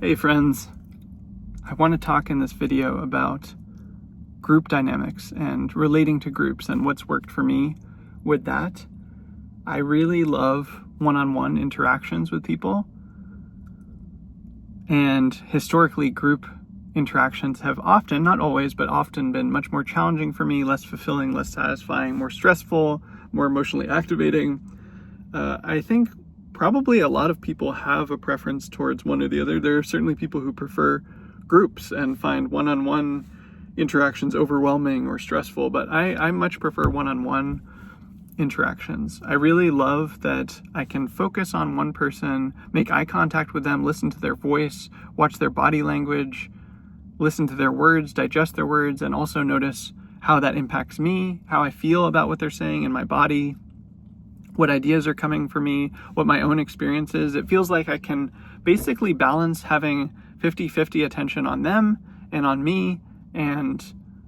Hey friends, I want to talk in this video about group dynamics and relating to groups and what's worked for me with that. I really love one-on-one interactions with people, and historically group interactions have often, not always, but often been much more challenging for me, less fulfilling, less satisfying, more stressful, more emotionally activating. I think probably a lot of people have a preference towards one or the other. There are certainly people who prefer groups and find one-on-one interactions overwhelming or stressful, but I much prefer one-on-one interactions. I really love that I can focus on one person, make eye contact with them, listen to their voice, watch their body language, listen to their words, digest their words, and also notice how that impacts me, how I feel about what they're saying in my body, what ideas are coming for me, what my own experience is. It feels like I can basically balance having 50-50 attention on them and on me, and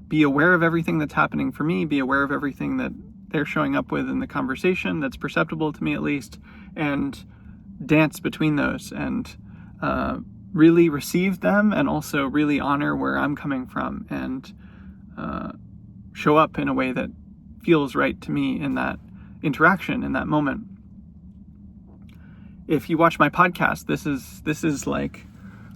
be aware of everything that's happening for me, be aware of everything that they're showing up with in the conversation that's perceptible to me at least, and dance between those and really receive them and also really honor where I'm coming from and show up in a way that feels right to me in that interaction, in that moment. If you watch my podcast, this is like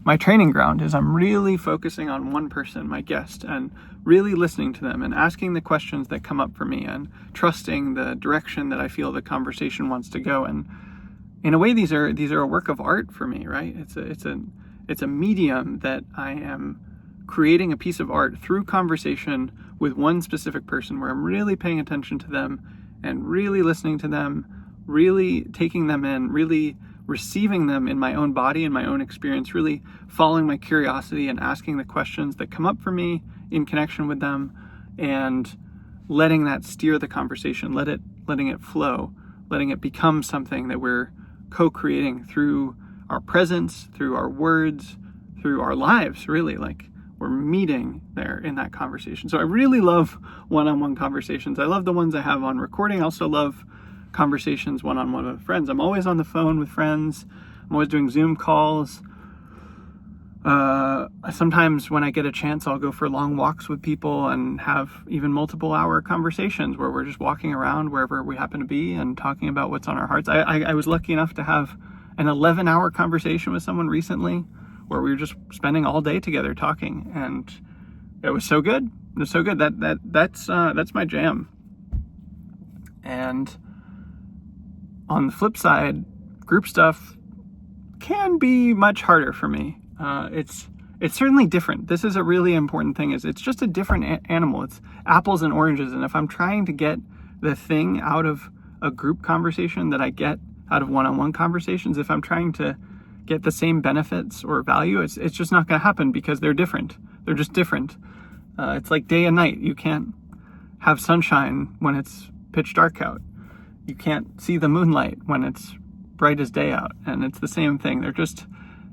my training ground. Is I'm really focusing on one person, my guest, and really listening to them and asking the questions that come up for me and trusting the direction that I feel the conversation wants to go. And in a way, these are a work of art for me, right? It's a medium that I am creating a piece of art through conversation with one specific person, where I'm really paying attention to them and really listening to them, really taking them in, really receiving them in my own body and my own experience, really following my curiosity and asking the questions that come up for me in connection with them, and letting that steer the conversation, letting it flow, letting it become something that we're co-creating through our presence, through our words, through our lives, really. Like, we're meeting there in that conversation. So I really love one-on-one conversations. I love the ones I have on recording. I also love conversations one-on-one with friends. I'm always on the phone with friends. I'm always doing Zoom calls. Sometimes when I get a chance, I'll go for long walks with people and have even multiple hour conversations where we're just walking around wherever we happen to be and talking about what's on our hearts. I was lucky enough to have an 11-hour conversation with someone recently where we were just spending all day together talking, and it was so good. It was so good. That's my jam. And on the flip side, group stuff can be much harder for me. It's certainly different. This is a really important thing. It's just a different animal. It's apples and oranges. And if I'm trying to get the thing out of a group conversation that I get out of one-on-one conversations, if I'm trying to get the same benefits or value, it's just not going to happen, because they're different. They're just different. It's like day and night. You can't have sunshine when it's pitch dark out. You can't see the moonlight when it's bright as day out. And it's the same thing. They're just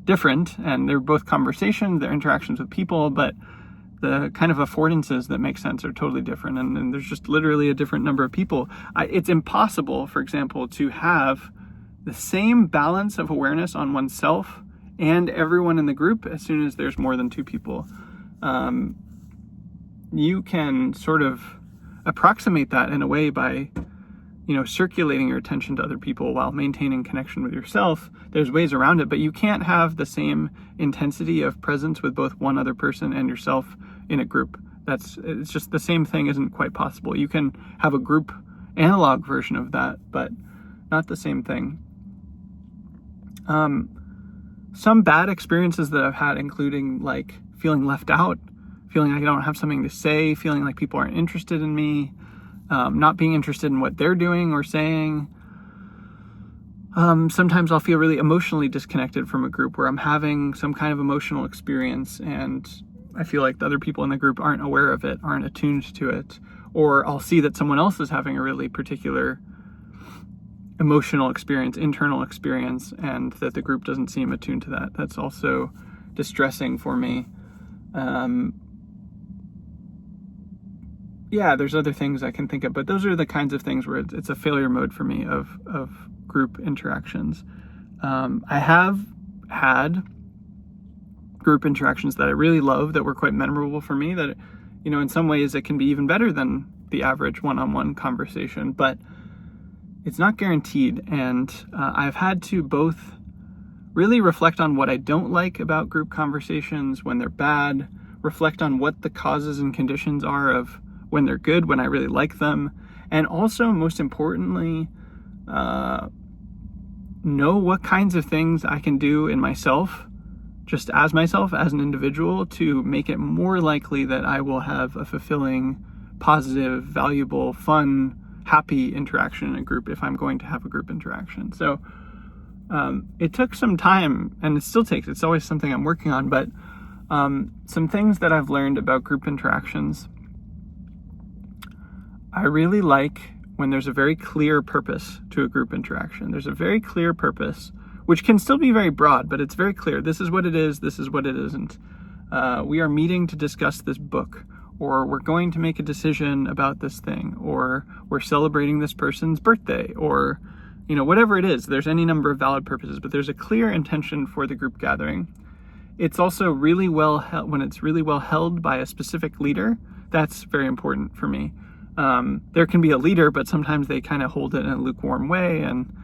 different, and they're both conversations, they're interactions with people, but the kind of affordances that make sense are totally different. And there's just literally a different number of people. It's impossible, for example, to have the same balance of awareness on oneself and everyone in the group as soon as there's more than two people. You can sort of approximate that in a way by circulating your attention to other people while maintaining connection with yourself. There's ways around it, but you can't have the same intensity of presence with both one other person and yourself in a group. It's just the same thing isn't quite possible. You can have a group analog version of that, but not the same thing. Some bad experiences that I've had, including like feeling left out, feeling like I don't have something to say, feeling like people aren't interested in me, not being interested in what they're doing or saying. Sometimes I'll feel really emotionally disconnected from a group where I'm having some kind of emotional experience and I feel like the other people in the group aren't aware of it, aren't attuned to it. Or I'll see that someone else is having a really particular emotional experience, internal experience, and that the group doesn't seem attuned to that. That's also distressing for me. There's other things I can think of, but those are the kinds of things where it's a failure mode for me of group interactions. I have had group interactions that I really love, that were quite memorable for me, that, in some ways it can be even better than the average one-on-one conversation, but it's not guaranteed. And I've had to both really reflect on what I don't like about group conversations when they're bad, reflect on what the causes and conditions are of when they're good, when I really like them, and also, most importantly, know what kinds of things I can do in myself, just as myself, as an individual, to make it more likely that I will have a fulfilling, positive, valuable, fun, happy interaction in a group if I'm going to have a group interaction. So it took some time, and it still takes, it's always something I'm working on, but some things that I've learned about group interactions. I really like when there's a very clear purpose to a group interaction. There's a very clear purpose, which can still be very broad, but it's very clear. This is what it is, this is what it isn't. We are meeting to discuss this book, or we're going to make a decision about this thing, or we're celebrating this person's birthday, or whatever it is. There's any number of valid purposes, but there's a clear intention for the group gathering. It's also really well held, when it's really well held by a specific leader. That's very important for me. There can be a leader, but sometimes they kind of hold it in a lukewarm way, and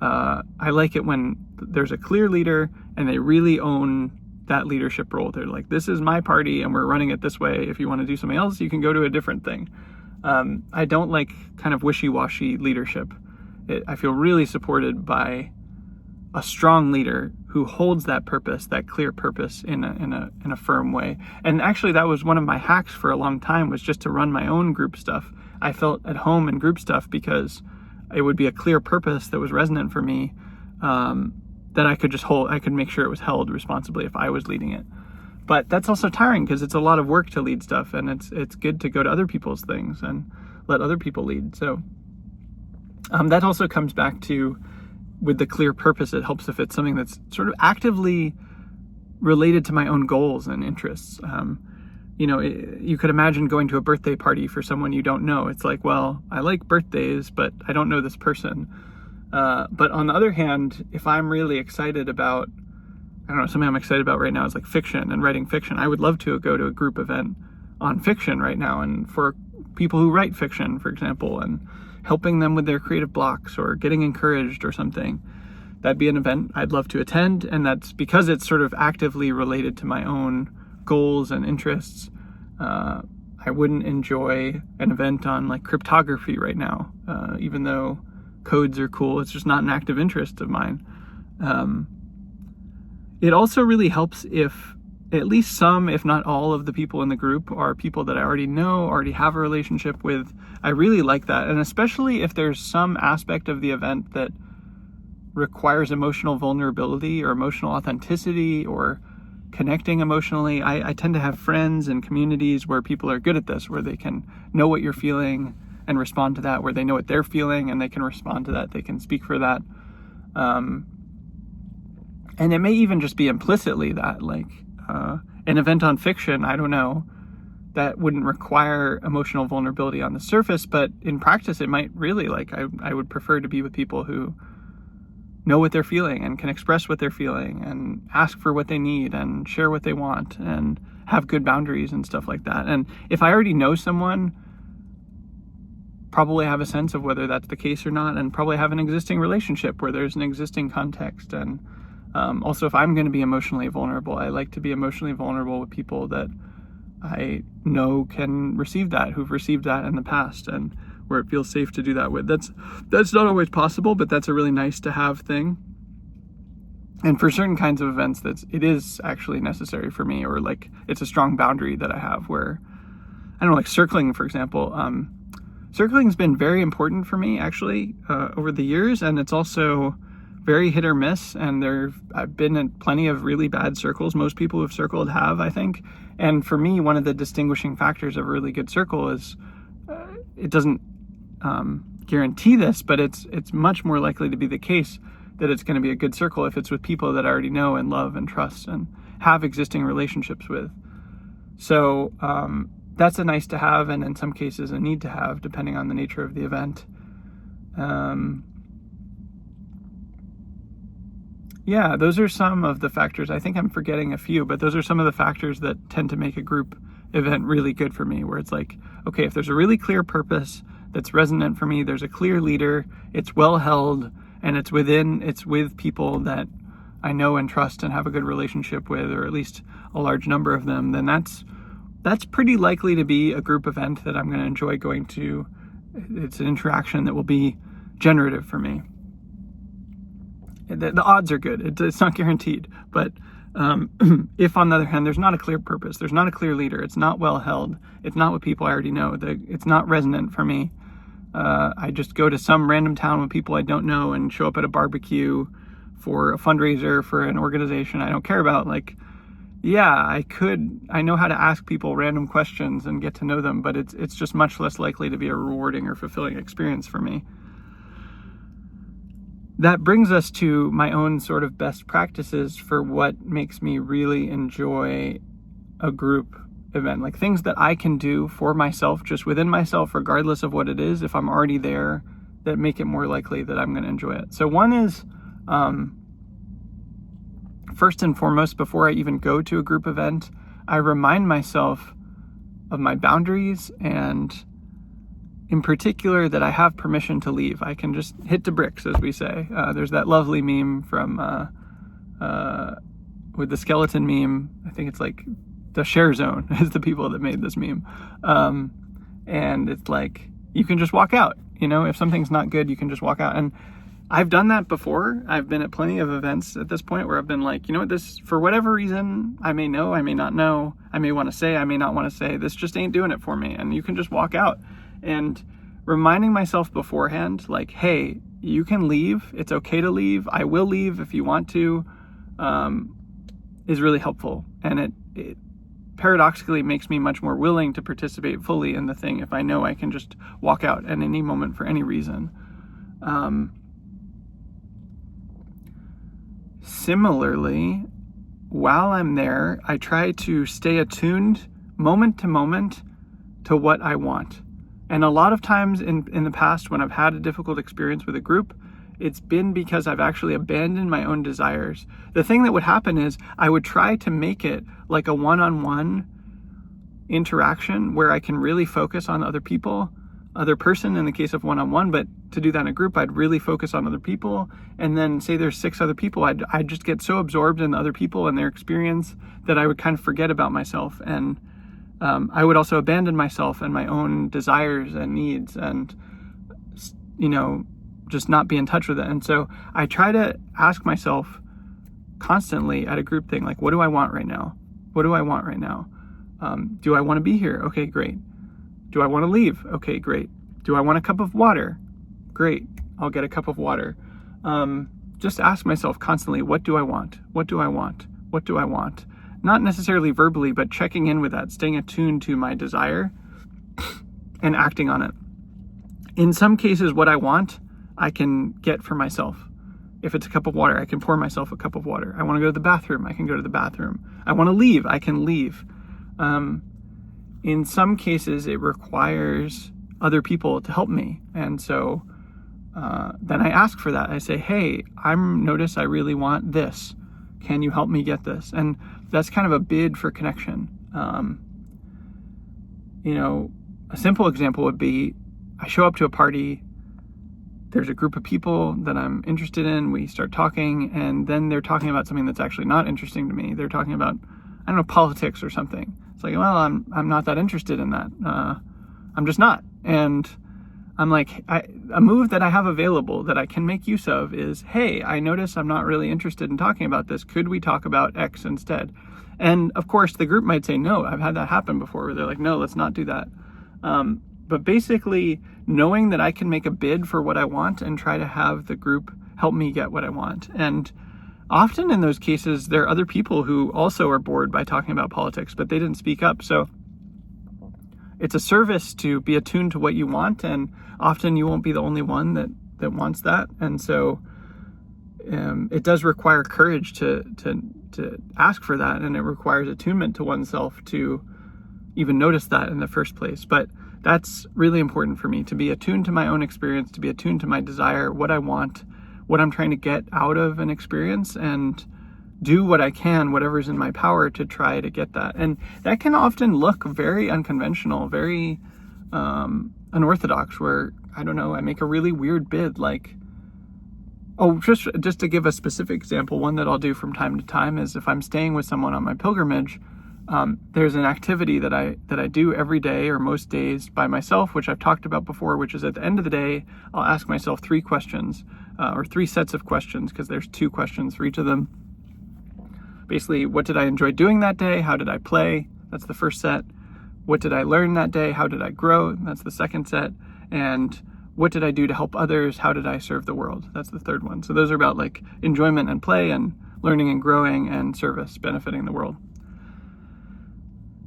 I like it when there's a clear leader and they really own that leadership role. They're like, this is my party and we're running it this way. If you want to do something else, you can go to a different thing. I don't like kind of wishy-washy leadership. I feel really supported by a strong leader who holds that purpose, that clear purpose in a firm way. And actually, that was one of my hacks for a long time, was just to run my own group stuff. I felt at home in group stuff because it would be a clear purpose that was resonant for me, that I could just hold. I could make sure it was held responsibly if I was leading it. But that's also tiring because it's a lot of work to lead stuff, and it's good to go to other people's things and let other people lead. So that also comes back to, with the clear purpose, it helps if it's something that's sort of actively related to my own goals and interests. You could imagine going to a birthday party for someone you don't know. It's like, well, I like birthdays, but I don't know this person. But on the other hand, if I'm really excited about, I don't know, something I'm excited about right now is like fiction and writing fiction. I would love to go to a group event on fiction right now, and for people who write fiction, for example, and helping them with their creative blocks or getting encouraged or something. That'd be an event I'd love to attend, and that's because it's sort of actively related to my own goals and interests. I wouldn't enjoy an event on like cryptography right now, even though codes are cool. It's just not an active interest of mine. It also really helps if at least some, if not all, of the people in the group are people that I already know, already have a relationship with. I really like that. And especially if there's some aspect of the event that requires emotional vulnerability or emotional authenticity or connecting emotionally. I tend to have friends and communities where people are good at this, where they can know what you're feeling and respond to that, where they know what they're feeling and they can respond to that, they can speak for that. And it may even just be implicitly that, like, an event on fiction, I don't know, that wouldn't require emotional vulnerability on the surface, but in practice it might really. Like, I would prefer to be with people who know what they're feeling and can express what they're feeling and ask for what they need and share what they want and have good boundaries and stuff like that. And if I already know someone, probably have a sense of whether that's the case or not, and probably have an existing relationship where there's an existing context. And also, if I'm going to be emotionally vulnerable, I like to be emotionally vulnerable with people that I know can receive that, who've received that in the past, and where it feels safe to do that with. That's not always possible, but that's a really nice to have thing. And for certain kinds of events, it is actually necessary for me, or like it's a strong boundary that I have where, I don't know, like circling, for example. Circling's been very important for me actually over the years, and it's also very hit or miss. And I've been in plenty of really bad circles. Most people who've circled have, I think. And for me, one of the distinguishing factors of a really good circle is it doesn't guarantee this, but it's much more likely to be the case that it's going to be a good circle if it's with people that I already know and love and trust and have existing relationships with. So that's a nice to have, and in some cases a need to have, depending on the nature of the event. Yeah, those are some of the factors. I think I'm forgetting a few, but those are some of the factors that tend to make a group event really good for me, where it's like, okay, if there's a really clear purpose that's resonant for me, there's a clear leader, it's well held, and it's with people that I know and trust and have a good relationship with, or at least a large number of them, then that's pretty likely to be a group event that I'm going to enjoy going to. It's an interaction that will be generative for me. The odds are good. It's not guaranteed, but if on the other hand there's not a clear purpose, there's not a clear leader, it's not well held, it's not with people I already know, it's not resonant for me, I just go to some random town with people I don't know and show up at a barbecue for a fundraiser for an organization I don't care about, like, yeah, I know how to ask people random questions and get to know them, but it's just much less likely to be a rewarding or fulfilling experience for me. That brings us to my own sort of best practices for what makes me really enjoy a group event, like things that I can do for myself, just within myself, regardless of what it is, if I'm already there, that make it more likely that I'm going to enjoy it. So one is, first and foremost, before I even go to a group event, I remind myself of my boundaries, and in particular that I have permission to leave. I can just hit the bricks, as we say. There's that lovely meme from with the skeleton meme. I think it's like the share zone is the people that made this meme. And it's like, you can just walk out, if something's not good, you can just walk out. And I've done that before. I've been at plenty of events at this point where I've been like, this, for whatever reason, I may know, I may not know, I may want to say, I may not want to say, this just ain't doing it for me. And you can just walk out. And reminding myself beforehand, like, hey, you can leave. It's okay to leave. I will leave if you want to, is really helpful. And it paradoxically makes me much more willing to participate fully in the thing if I know I can just walk out at any moment for any reason. Similarly, while I'm there, I try to stay attuned moment to moment to what I want. And a lot of times in the past, when I've had a difficult experience with a group, it's been because I've actually abandoned my own desires. The thing that would happen is I would try to make it like a one-on-one interaction where I can really focus on other person in the case of one-on-one, but to do that in a group, I'd really focus on other people. And then say there's 6 other people, I'd just get so absorbed in the other people and their experience that I would kind of forget about myself. And I would also abandon myself and my own desires and needs and, just not be in touch with it. And so I try to ask myself constantly at a group thing, like, what do I want right now? What do I want right now? Do I want to be here? Okay, great. Do I want to leave? Okay, great. Do I want a cup of water? Great. I'll get a cup of water. Just ask myself constantly, what do I want? What do I want? What do I want? Not necessarily verbally, but checking in with that, staying attuned to my desire and acting on it. In some cases, what I want, I can get for myself. If it's a cup of water, I can pour myself a cup of water. I want to go to the bathroom, I can go to the bathroom. I want to leave, I can leave. In some cases, it requires other people to help me. And so then I ask for that. I say, hey, notice I really want this. Can you help me get this? And that's kind of a bid for connection. A simple example would be, I show up to a party, there's a group of people that I'm interested in, we start talking, and then they're talking about something that's actually not interesting to me. They're talking about, politics or something. It's like, well, I'm not that interested in that. I'm just not. And I'm like, a move that I have available that I can make use of is, hey, I notice I'm not really interested in talking about this. Could we talk about X instead? And of course, the group might say no. I've had that happen before where they're like, no, let's not do that. But basically, knowing that I can make a bid for what I want and try to have the group help me get what I want. And often in those cases, there are other people who also are bored by talking about politics, but they didn't speak up. So it's a service to be attuned to what you want, and often you won't be the only one that wants that. And so it does require courage to ask for that, and it requires attunement to oneself to even notice that in the first place. But that's really important for me, to be attuned to my own experience, to be attuned to my desire, what I want, what I'm trying to get out of an experience and do what I can, whatever's in my power to try to get that. And that can often look very unconventional, very unorthodox, where, I don't know, I make a really weird bid, like, oh, just to give a specific example, one that I'll do from time to time is if I'm staying with someone on my pilgrimage, there's an activity that I do every day or most days by myself, which I've talked about before, which is at the end of the day, I'll ask myself 3 questions, or 3 sets of questions, because there's 2 questions for each of them. Basically, what did I enjoy doing that day? How did I play? That's the first set. What did I learn that day? How did I grow? That's the second set. And what did I do to help others? How did I serve the world? That's the third one. So those are about like enjoyment and play and learning and growing and service, benefiting the world.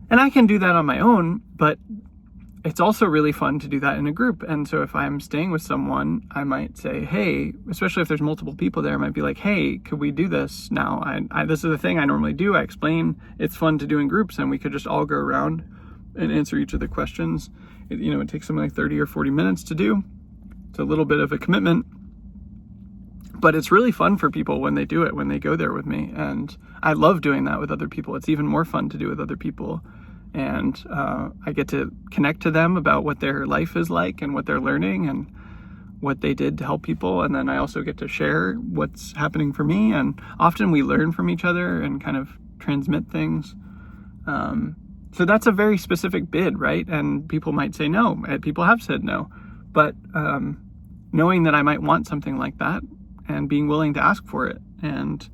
And I can do that on my own, but it's also really fun to do that in a group. And so if I'm staying with someone, I might say, hey, especially if there's multiple people there, I might be like, hey, could we do this now? This is the thing I normally do. I explain it's fun to do in groups, and we could just all go around and answer each of the questions. It takes something like 30 or 40 minutes to do. It's a little bit of a commitment, but it's really fun for people when they do it, when they go there with me. And I love doing that with other people. It's even more fun to do with other people. And I get to connect to them about what their life is like and what they're learning and what they did to help people. And then I also get to share what's happening for me. And often we learn from each other and kind of transmit things. So that's a very specific bid, right? And people might say no. People have said no. But knowing that I might want something like that and being willing to ask for it. And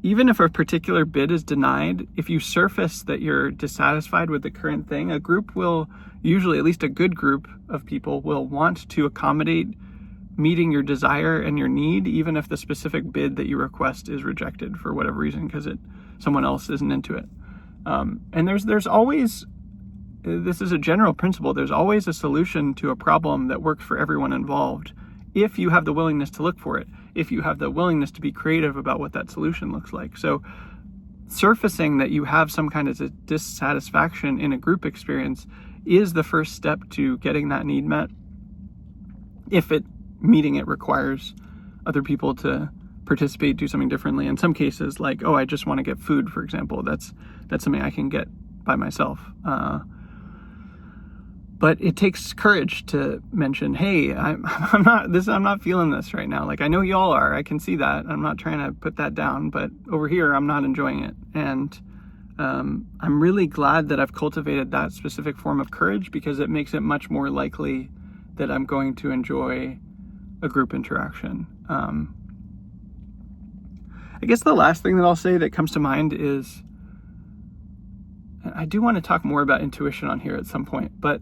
even if a particular bid is denied, if you surface that you're dissatisfied with the current thing, a group will usually, at least a good group of people, will want to accommodate meeting your desire and your need, even if the specific bid that you request is rejected for whatever reason, because someone else isn't into it. And there's always, this is a general principle, there's always a solution to a problem that works for everyone involved, if you have the willingness to look for it, if you have the willingness to be creative about what that solution looks like. So surfacing that you have some kind of dissatisfaction in a group experience is the first step to getting that need met, if meeting it requires other people to participate, do something differently. In some cases, like, oh, I just want to get food, for example, that's something I can get by myself. But it takes courage to mention, hey, I'm not feeling this right now. Like, I know y'all are, I can see that. I'm not trying to put that down, but over here, I'm not enjoying it. And I'm really glad that I've cultivated that specific form of courage, because it makes it much more likely that I'm going to enjoy a group interaction. I guess the last thing that I'll say that comes to mind is, I do want to talk more about intuition on here at some point, but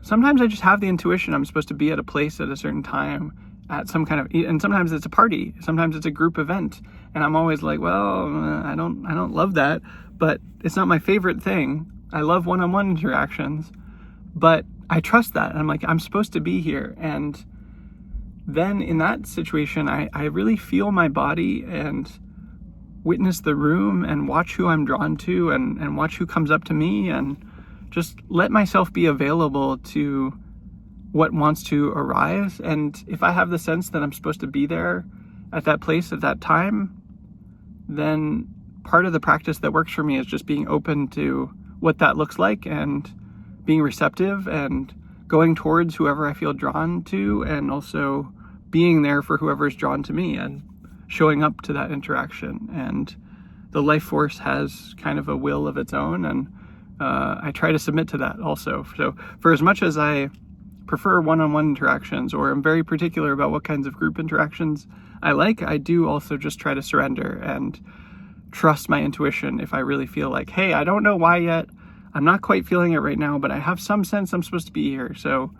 sometimes I just have the intuition I'm supposed to be at a place at a certain time at some kind of, and sometimes it's a party, sometimes it's a group event, and I'm always like, well, I don't love that, but it's not my favorite thing. I love one-on-one interactions, but I trust that. I'm like, I'm supposed to be here. And then in that situation, I really feel my body and witness the room and watch who I'm drawn to and watch who comes up to me, and just let myself be available to what wants to arise. And if I have the sense that I'm supposed to be there at that place at that time, then part of the practice that works for me is just being open to what that looks like and being receptive and going towards whoever I feel drawn to, and also being there for whoever's drawn to me and showing up to that interaction. And the life force has kind of a will of its own, and I try to submit to that also. So for as much as I prefer one-on-one interactions, or I'm very particular about what kinds of group interactions I like, I do also just try to surrender and trust my intuition. If I really feel like, hey, I don't know why yet, I'm not quite feeling it right now, but I have some sense I'm supposed to be here. So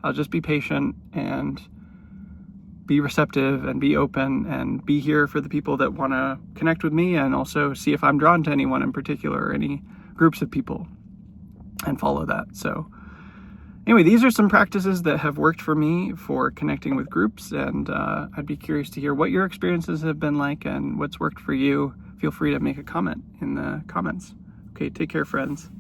I'll just be patient and be receptive and be open and be here for the people that want to connect with me, and also see if I'm drawn to anyone in particular or any groups of people, and follow that. So anyway, these are some practices that have worked for me for connecting with groups, and I'd be curious to hear what your experiences have been like and what's worked for you. Feel free to make a comment in the comments. Okay, take care, friends.